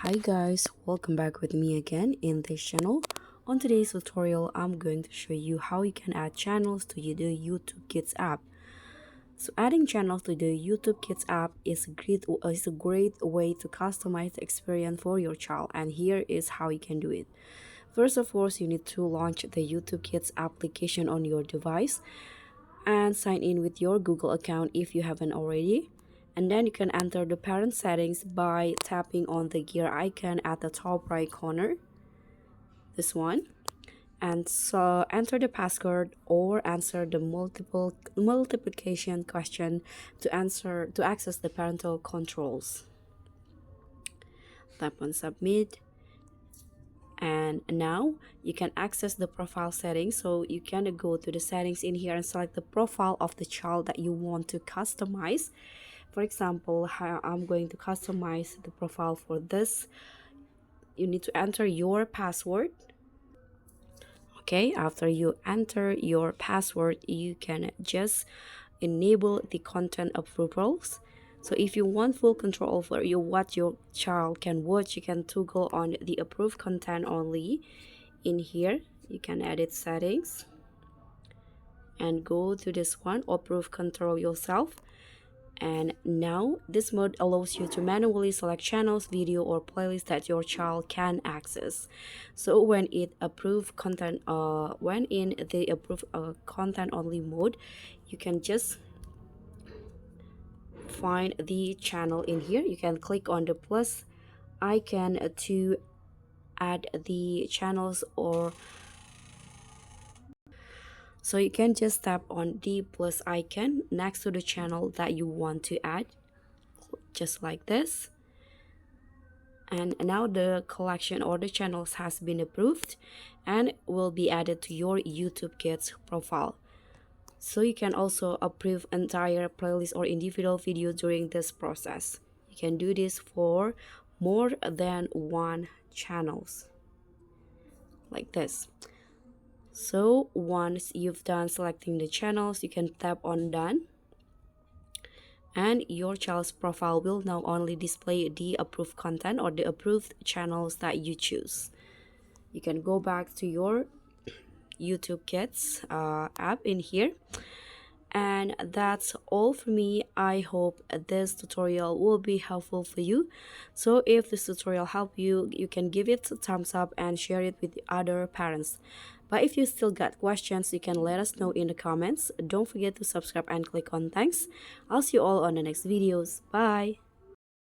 Hi guys, welcome back with me again in this channel. On today's tutorial, I'm going to show you how you can add channels to the YouTube Kids app. So adding channels to the YouTube Kids app is a great way to customize the experience for your child, and here is how you can do it. First of all, you need to launch the YouTube Kids application on your device and sign in with your Google account if you haven't already. And then you can enter the parent settings by tapping on the gear icon at the top right corner, this one, and so enter the password or answer the multiplication question to access the parental controls. Tap on submit, and now you can access the profile settings. So you can go to the settings in here and select the profile of the child that you want to customize. For example, I'm going to customize the profile for this. You need to enter your password. Okay, after you enter your password, you can just enable the content approvals. So if you want full control over what your child can watch, you can toggle on the approved content only. In here, you can edit settings and go to this one, approve control yourself. And now this mode allows you to manually select channels, video, or playlists that your child can access. So when in the approved content only mode, you can just find the channel in here. You can click on the plus icon to add the channels, or so you can just tap on the plus icon next to the channel that you want to add, just like this. And now the collection or the channels has been approved and will be added to your YouTube Kids profile. So you can also approve entire playlist or individual video during this process. You can do this for more than one channels, like this. So once you've done selecting the channels, you can tap on done, and your child's profile will now only display the approved content or the approved channels that you choose. You can go back to your YouTube Kids app in here. And that's all for me. I hope this tutorial will be helpful for you. So if this tutorial helped you, you can give it a thumbs up and share it with the other parents. But if you still got questions, you can let us know in the comments. Don't forget to subscribe and click on thanks. I'll see you all on the next videos. Bye.